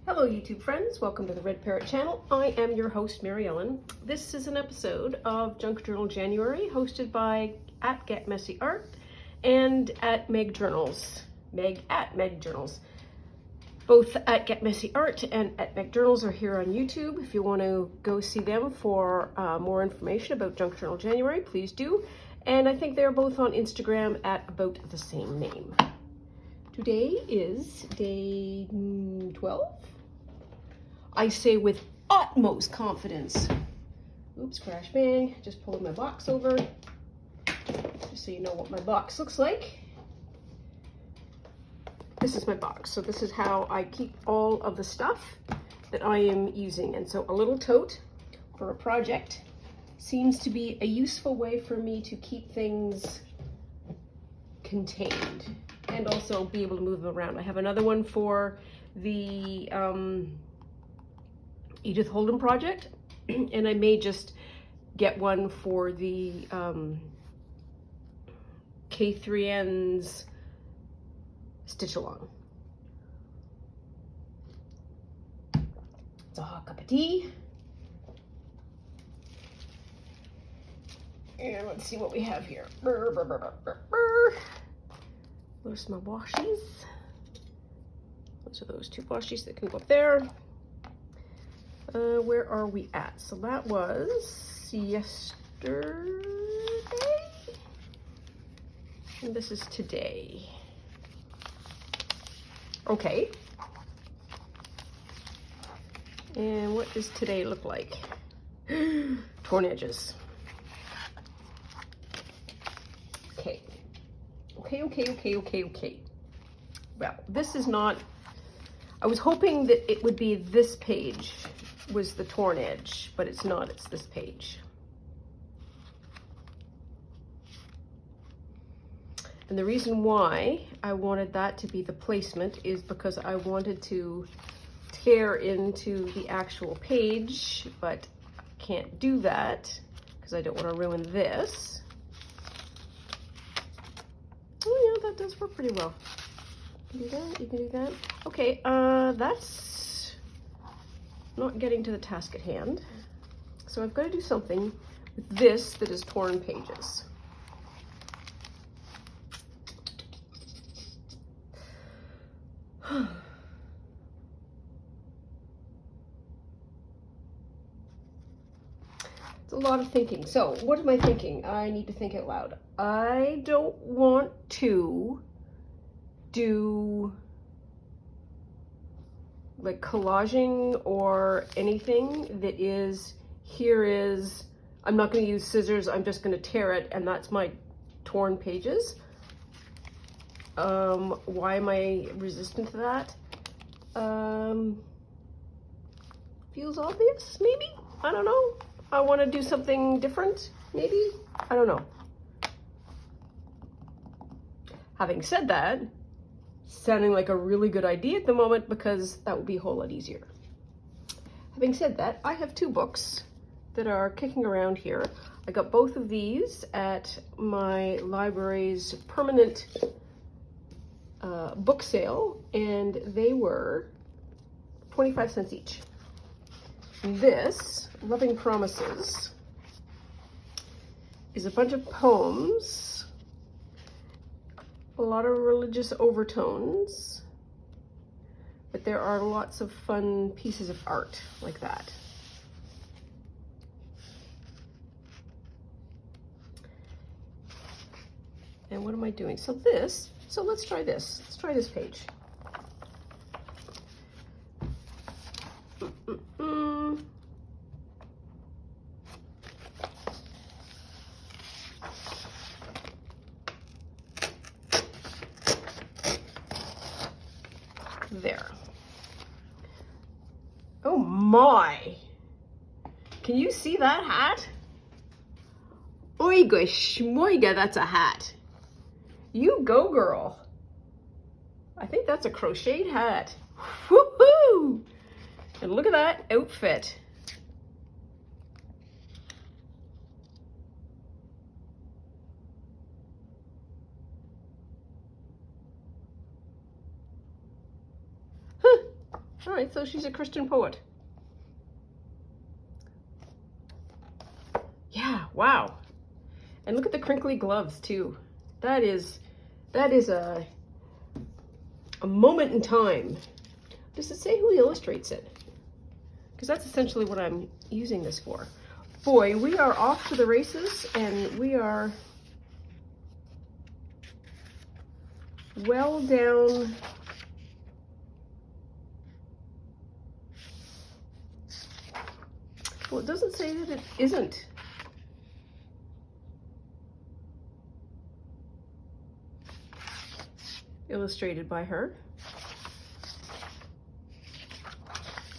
Hello YouTube friends, welcome to the Red Parrot channel. I am your host Mary Ellen. This is an episode of Junk Journal January hosted by @GetMessyArt and @Meg Journals. Meg at Meg Journals. Both @GetMessyArt and @Meg Journals are here on YouTube. If you want to go see them for more information about Junk Journal January, please do. And I think they're both on Instagram at about the same name. Today is day 12. I say with utmost confidence. Oops, crash bang. Just pulling my box over. Just so you know what my box looks like. This is my box. So this is how I keep all of the stuff that I am using. And so a little tote for a project seems to be a useful way for me to keep things contained and also be able to move them around. I have another one for the Edith Holden project, and I may just get one for the S3e's stitch along. It's a hot cup of tea. And let's see what we have here. There's my washies. Those are those two washies that can go up there. Where are we at? So that was yesterday. And this is today. Okay. And what does today look like? Torn edges. Okay. Okay. Well, this is not, I was hoping that it would be this page was the torn edge, but it's not, it's this page. And the reason why I wanted that to be the placement is because I wanted to tear into the actual page, but I can't do that because I don't want to ruin this. Oh yeah, that does work pretty well. You can do that, you can do that. Okay, that's not getting to the task at hand. So I've got to do something with this that is torn pages. It's a lot of thinking. So what am I thinking? I need to think out loud. I don't want to do like collaging or anything that is, here is, I'm not going to use scissors, I'm just going to tear it, and that's my torn pages. Why am I resistant to that? Feels obvious, maybe? I don't know. I want to do something different, maybe? I don't know. Having said that, sounding like a really good idea at the moment because that would be a whole lot easier. Having said that, I have two books that are kicking around here. I got both of these at my library's permanent book sale, and they were 25 cents each. This, Loving Promises, is a bunch of poems, a lot of religious overtones, but there are lots of fun pieces of art like that. And what am I doing? So let's try this. Let's try this page. There. Oh my! Can you see that hat? Oiga schmoiga, that's a hat. You go, girl. I think that's a crocheted hat. Woohoo! And look at that outfit. All right, so she's a Christian poet. Yeah, wow. And look at the crinkly gloves too. That is a moment in time. Does it say who illustrates it? Because that's essentially what I'm using this for. Boy, we are off to the races, and we are well down. Well, it doesn't say that it isn't. Illustrated by her.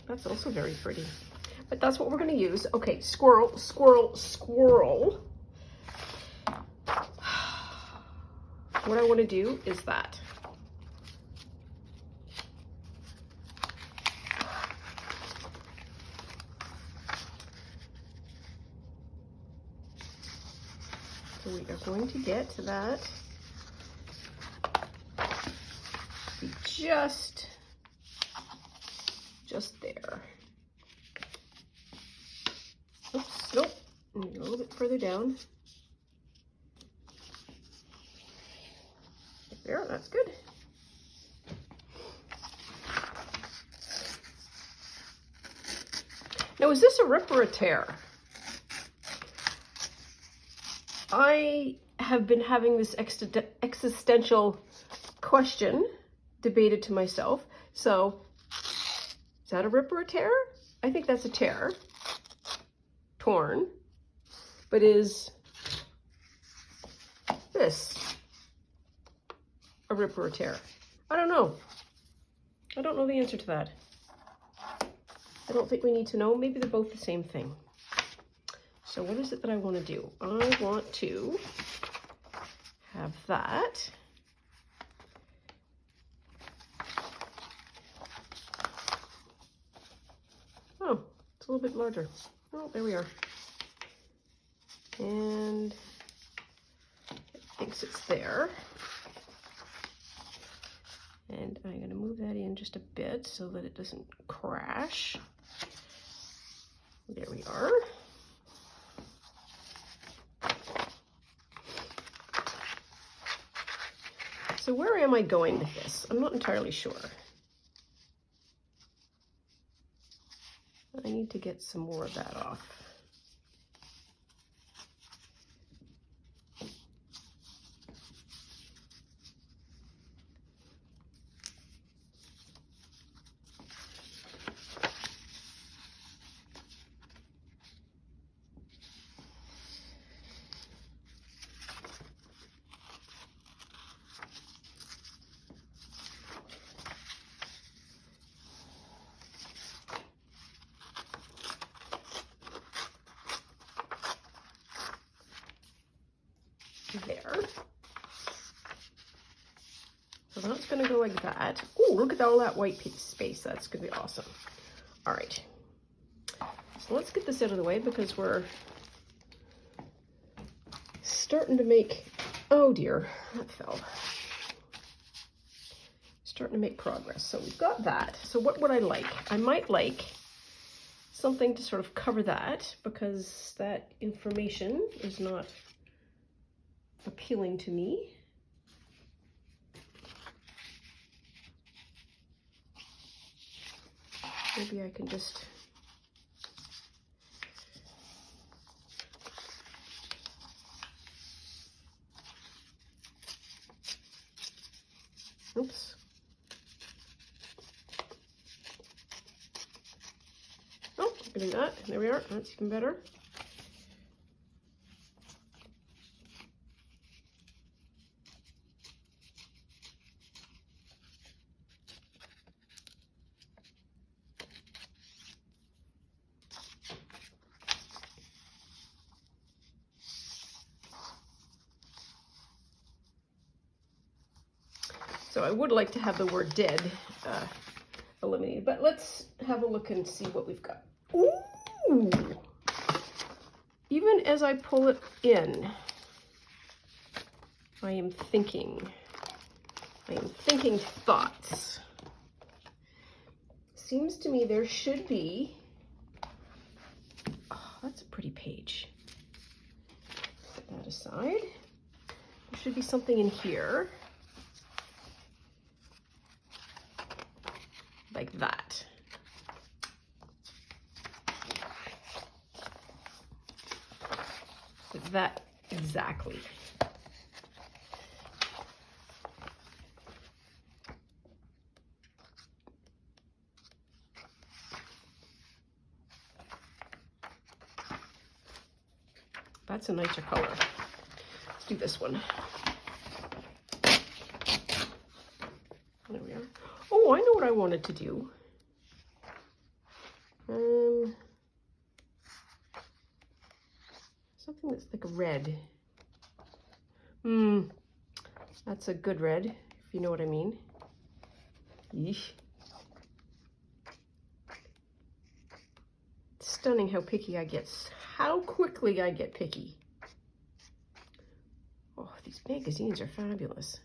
That's also very pretty. But that's what we're going to use. Okay, squirrel, squirrel, squirrel. What I want to do is that. So we are going to get to that. Be just there. Oops, nope. A little bit further down. There, that's good. Now, is this a rip or a tear? I have been having this existential question debated to myself. So, is that a rip or a tear? I think that's a tear. Torn. But is this a rip or a tear? I don't know. I don't know the answer to that. I don't think we need to know. Maybe they're both the same thing. So what is it that I want to do? I want to have that. Oh, it's a little bit larger. Oh, there we are. And it thinks it's there. And I'm going to move that in just a bit so that it doesn't crash. There we are. So where am I going with this? I'm not entirely sure. I need to get some more of that off. There. So that's going to go like that. Oh, look at all that white space. That's going to be awesome. All right. So let's get this out of the way because we're starting to make, oh dear, that fell. Starting to make progress. So we've got that. So what would I like? I might like something to sort of cover that because that information is not appealing to me. Maybe I can just oops. Oh, I can do that. There we are. That's even better. So I would like to have the word dead eliminated, but let's have a look and see what we've got. Ooh! Even as I pull it in, I am thinking thoughts. seems to me there should be, oh, that's a pretty page. Put that aside. There should be something in here. Like that. Like that exactly. That's a nicer color. Let's do this one. There we are. Oh, I know what I wanted to do. Something that's like a red. That's a good red, if you know what I mean. Yeesh. It's stunning how picky I get. How quickly I get picky. Oh, these magazines are fabulous.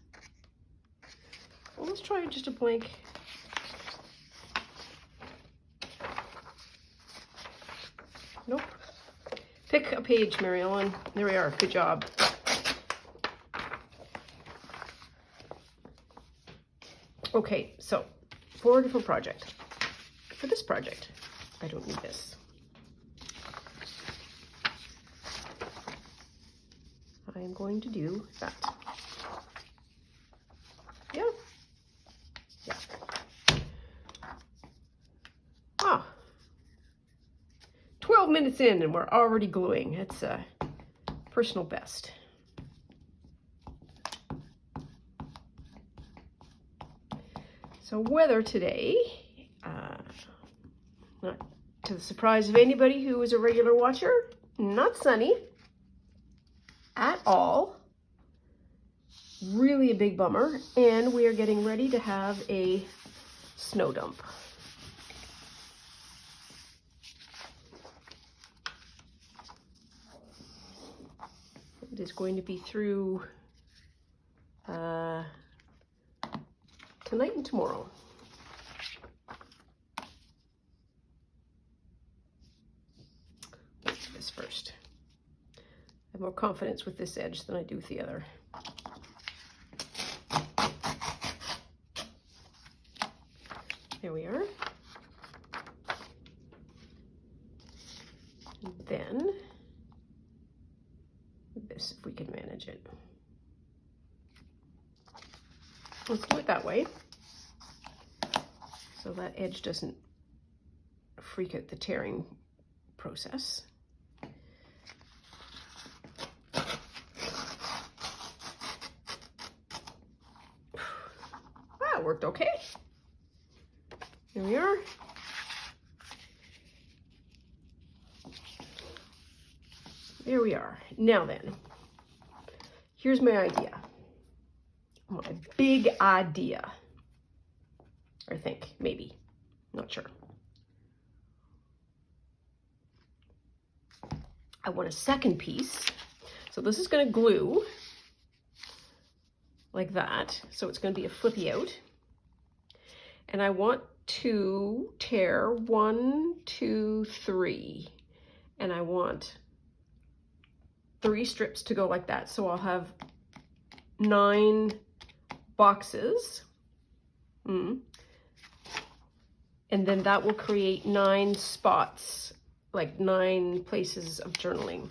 Well, let's try just a blank. Nope. Pick a page, Mary Ellen. There we are. Good job. Okay, so for a different project. For this project, I don't need this. I am going to do that. Yeah. Yeah. Ah. 12 minutes in and we're already gluing. It's a personal best. So weather today, not to the surprise of anybody who is a regular watcher, not sunny at all. Really a big bummer. And we are getting ready to have a snow dump. It is going to be through tonight and tomorrow. Let's do this first. I have more confidence with this edge than I do with the other. There we are. And then this, if we can manage it. Let's do it that way, so that edge doesn't freak out the tearing process. That worked okay. Here we are. There we are. Now then, here's my idea. My big idea. Or I think, maybe. Not sure. I want a second piece. So this is going to glue like that. So it's going to be a flippy out. And I want to tear 1, 2, 3. And I want 3 strips to go like that. So I'll have 9 boxes. And then that will create 9 spots, like 9 places of journaling.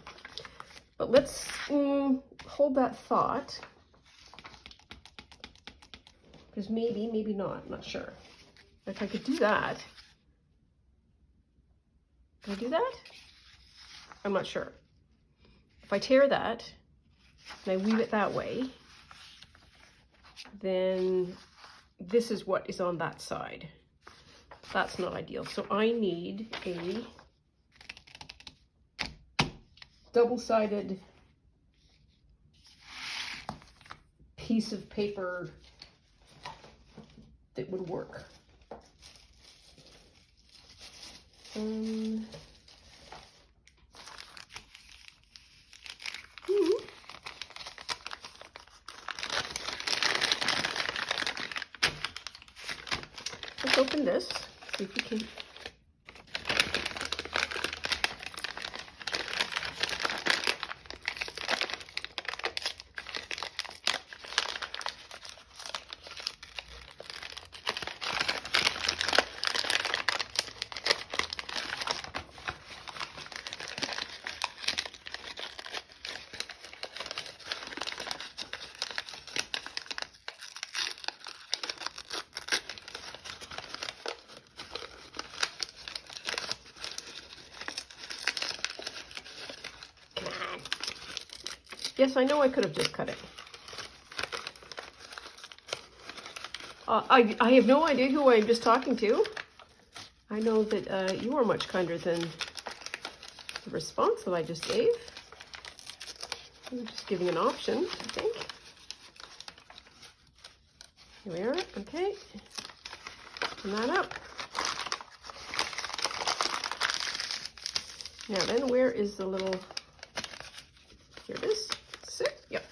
But let's hold that thought. Because maybe, maybe not, I'm not sure. If I could do that. Can I do that? I'm not sure. If I tear that and I weave it that way, then this is what is on that side. That's not ideal. So I need a double-sided piece of paper that would work. Let's open this. See if you can. Yes, I know I could have just cut it. I have no idea who I'm just talking to. I know that you are much kinder than the response that I just gave. I'm just giving an option, I think. Here we are. Okay. Open that up. Now then, where is the little... Here it is. Yep.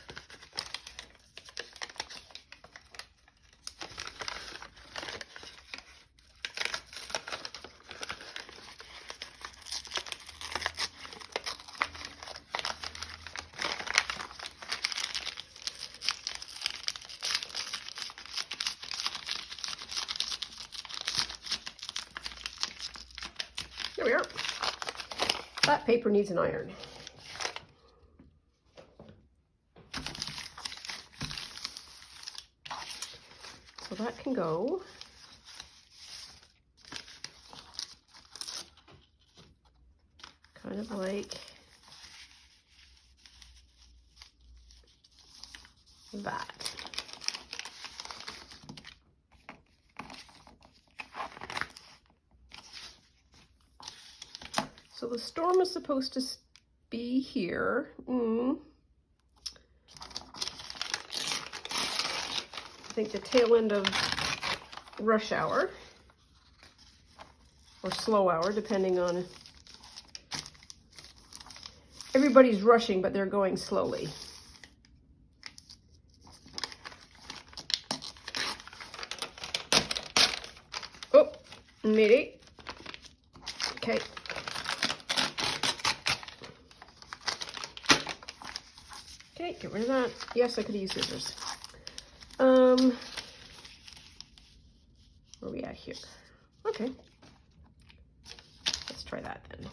There we are. That paper needs an iron. So that can go. Kind of like that. So the storm is supposed to be here. I think the tail end of rush hour or slow hour, depending on. Everybody's rushing, but they're going slowly. Oh, maybe. Okay. Okay, get rid of that. Yes, I could use scissors. Where are we at here? Okay. Let's try that then.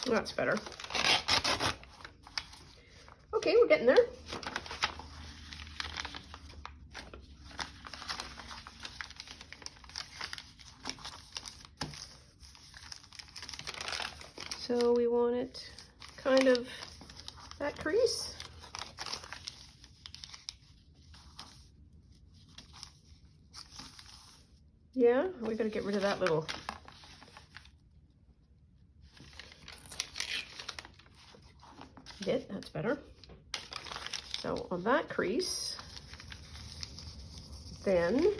That's better. Okay, we're getting there. So we want it kind of that crease. Yeah, we gotta get rid of that little. Bit, that's better. So on that crease, then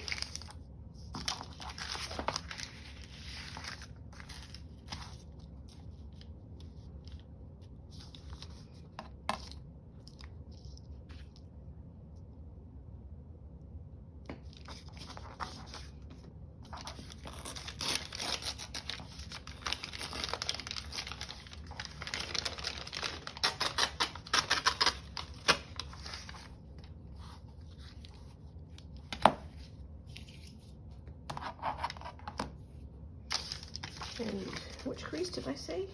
and which crease did I say?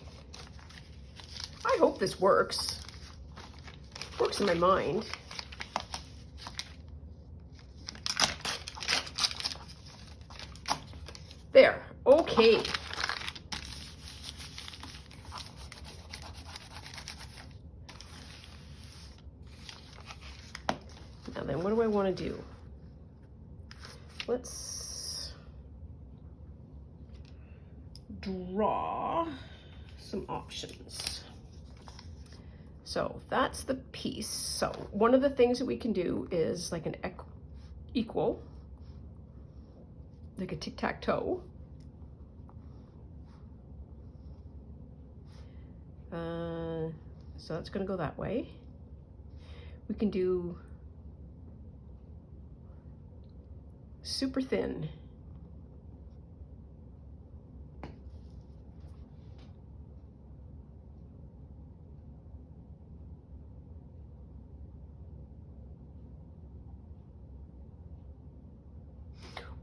I hope this works. Works in my mind. There, okay. Now then, what do I want to do? Let's draw some options. So that's the piece. So one of the things that we can do is like an equal, like a tic-tac-toe. So that's going to go that way. We can do super thin.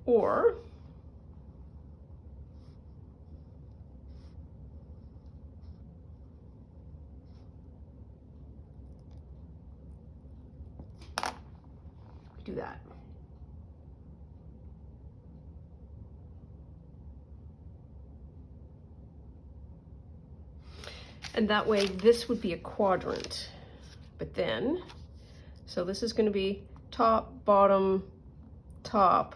Or do that. And that way this would be a quadrant. But then, so this is going to be top, bottom, top,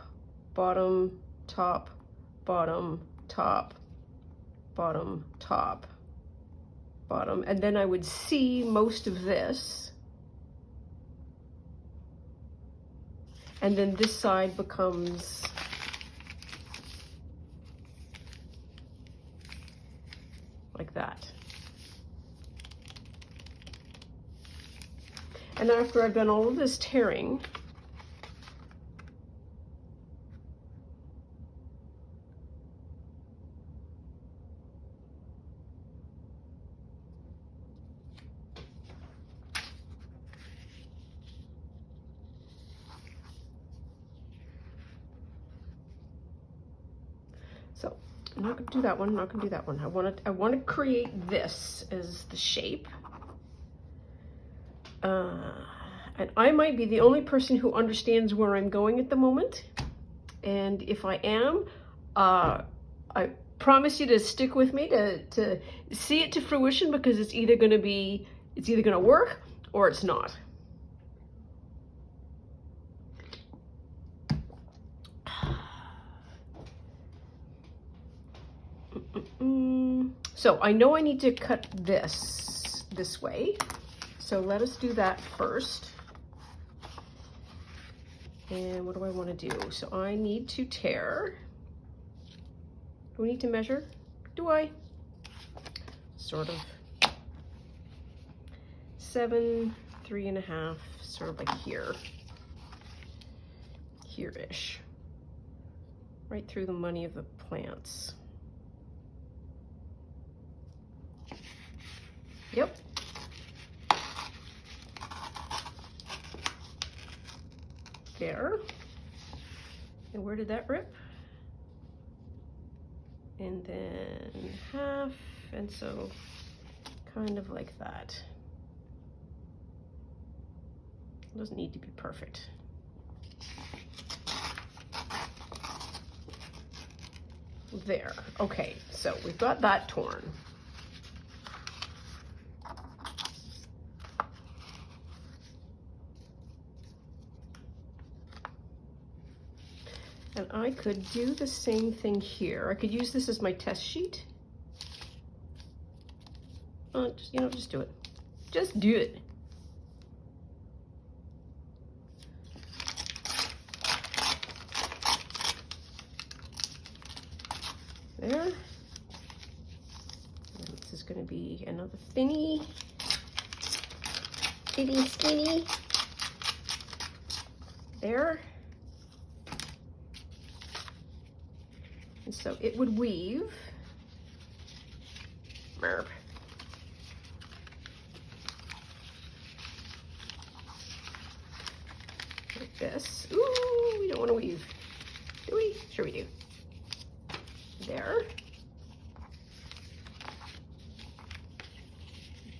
bottom, top, bottom, top, bottom, top, bottom. And then I would see most of this. And then this side becomes like that. And after I've done all of this tearing, so I'm not going to do that one, I'm not going to do that one. I want to create this as the shape. And I might be the only person who understands where I'm going at the moment. And if I am, I promise you to stick with me to see it to fruition, because it's either going to work or it's not. So I know I need to cut this way. So let us do that first. And what do I want to do? So I need to tear. Do I need to measure? Do I? Sort of. 7, 3.5, sort of like here. Here-ish. Right through the money of the plants. Yep. There. And where did that rip? And then half, and so kind of like that. It doesn't need to be perfect. There. Okay, so we've got that torn. And I could do the same thing here. I could use this as my test sheet. Just do it. Just do it. There. And this is going to be another thinny. Itty skinny. There. And so it would weave. Merp. Like this. Ooh, we don't want to weave. Do we? Sure we do. There.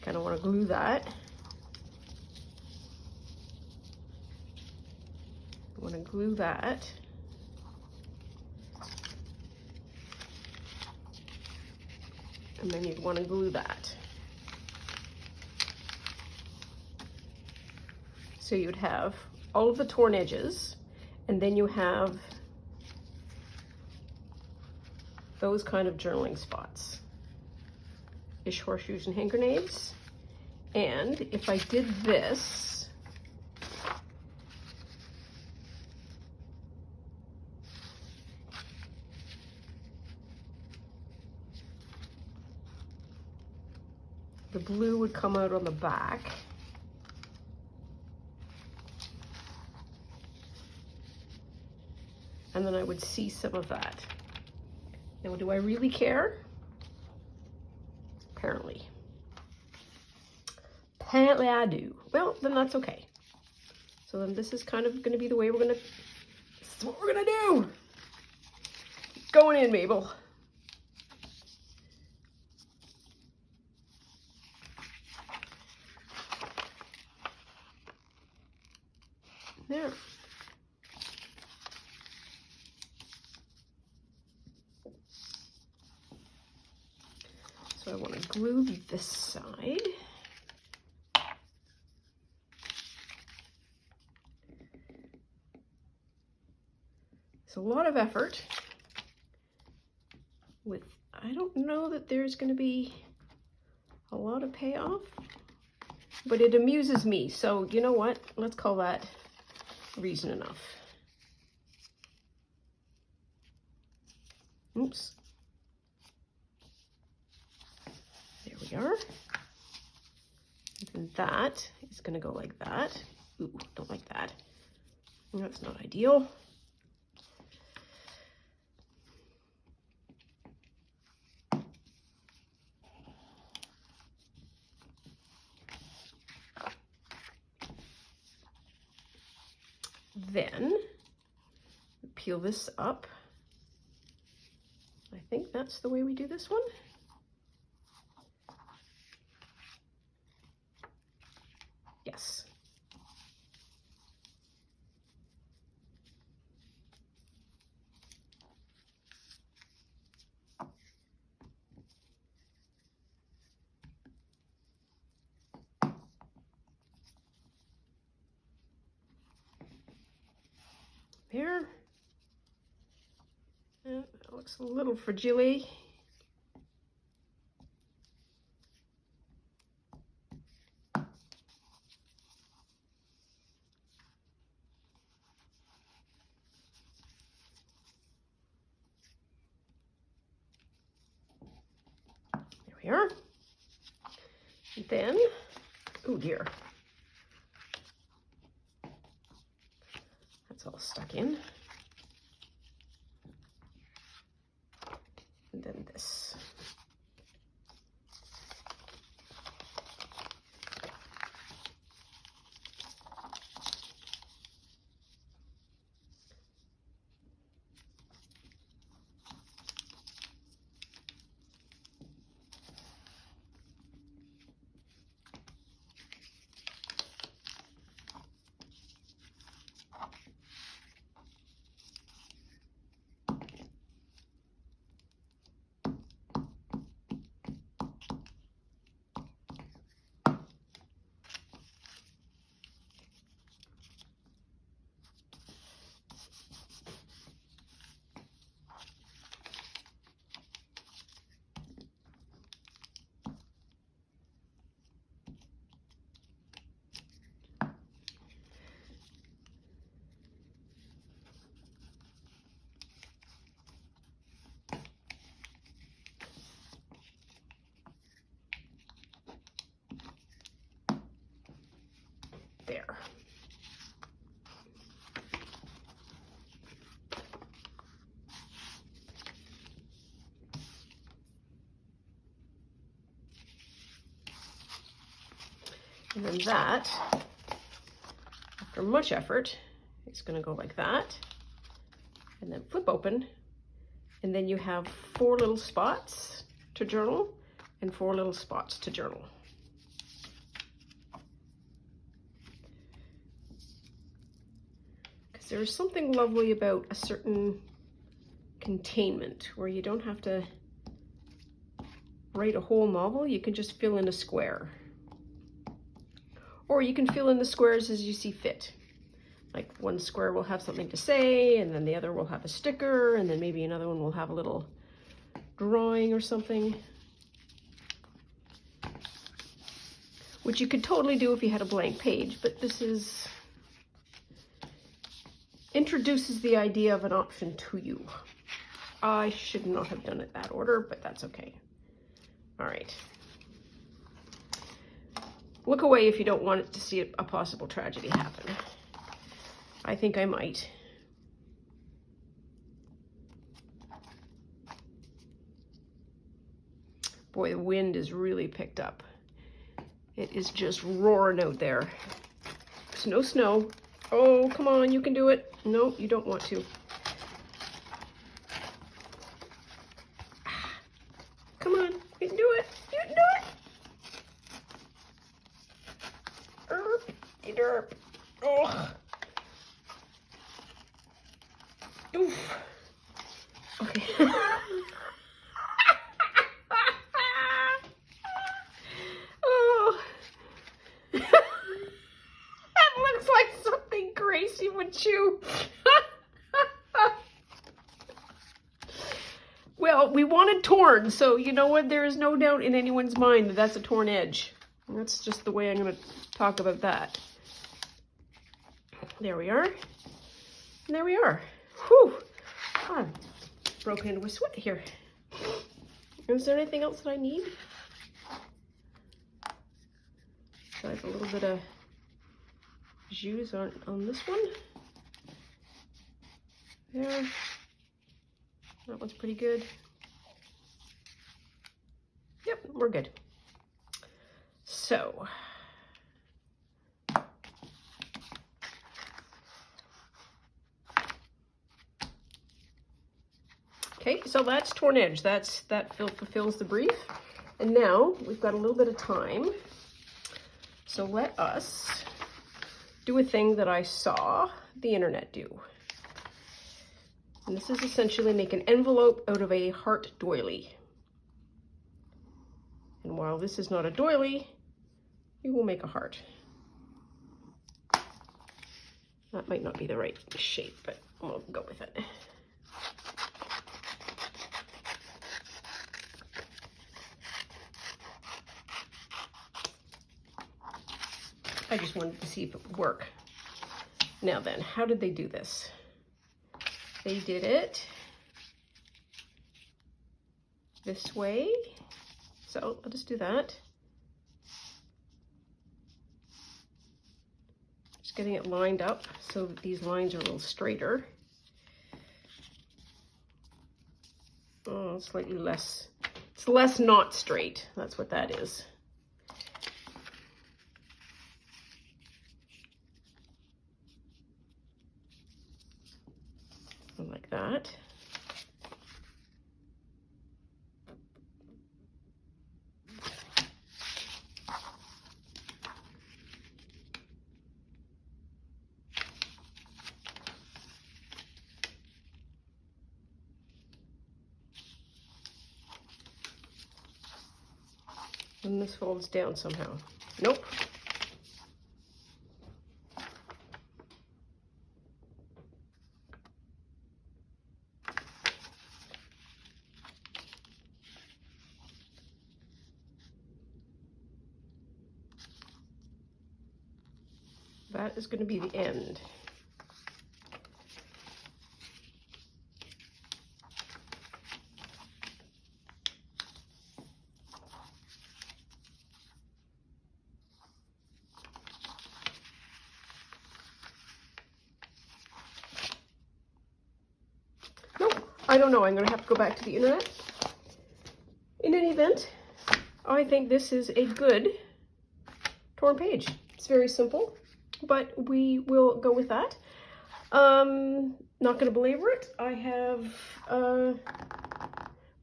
Kind of want to glue that. I want to glue that. And then you'd want to glue that. So you'd have all of the torn edges, and then you have those kind of journaling spots. Ish horseshoes and hand grenades. And if I did this, the blue would come out on the back. And then I would see some of that. Now, do I really care? Apparently. Apparently I do. Well, then that's okay. So then this is kind of going to be the way this is what we're going to do. Going in, Mabel. There. So I want to glue this side. It's a lot of effort. I don't know that there's going to be a lot of payoff, but it amuses me. So you know what? Let's call that reason enough. Oops. There we are. And that is going to go like that. Ooh, don't like that. That's not ideal. Then peel this up. I think that's the way we do this one. Yes. There. And that looks a little fragile. There we are. And then, oh dear. That's all stuck in. And then this. There. And then that, after much effort, it's going to go like that, and then flip open, and then you have 4 little spots to journal and 4 little spots to journal. Because there's something lovely about a certain containment where you don't have to write a whole novel, you can just fill in a square. Or you can fill in the squares as you see fit. Like one square will have something to say, and then the other will have a sticker, and then maybe another one will have a little drawing or something. Which you could totally do if you had a blank page, but this introduces the idea of an option to you. I should not have done it that order, but that's okay. All right. Look away if you don't want to see a possible tragedy happen. I think I might. Boy, the wind is really picked up. It is just roaring out there. There's no snow. Oh, come on, you can do it. No, you don't want to. Come on, you can do it. You can do it. Derp. Oh. Oof. Okay. Oh. That looks like something Gracie would chew. Well, we wanted torn, so you know what? There is no doubt in anyone's mind that that's a torn edge. And that's just the way I'm going to talk about that. There we are. And there we are. Whew. I'm broken into a sweat here. Is there anything else that I need? So I have a little bit of jus on this one. There. That one's pretty good. Yep, we're good. So, okay, so that's torn edge. That fulfills the brief. And now we've got a little bit of time. So let us do a thing that I saw the internet do. And this is essentially make an envelope out of a heart doily. And while this is not a doily, we will make a heart. That might not be the right shape, but we'll go with it. I just wanted to see if it would work. Now then, how did they do this? They did it this way. So I'll just do that. Just getting it lined up so that these lines are a little straighter. Oh, slightly less. It's less not straight. That's what that is. Like that. And this folds down somehow. Nope. That is going to be the end. Nope, I don't know. I'm going to have to go back to the internet. In any event, I think this is a good torn page. It's very simple, but we will go with that. Not going to belabor it. I have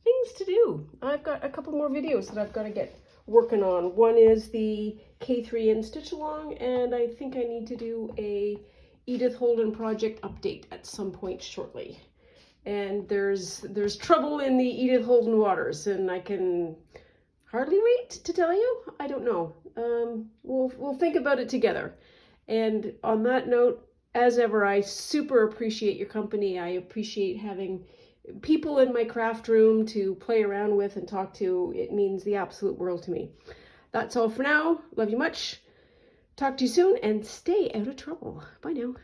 things to do. I've got a couple more videos that I've got to get working on. One is the K3N stitch along, and I think I need to do a Edith Holden project update at some point shortly. And there's trouble in the Edith Holden waters, and I can hardly wait to tell you. I don't know. We'll think about it together. And on that note, as ever, I super appreciate your company. I appreciate having people in my craft room to play around with and talk to. It means the absolute world to me. That's all for now. Love you much. Talk to you soon, and stay out of trouble. Bye now.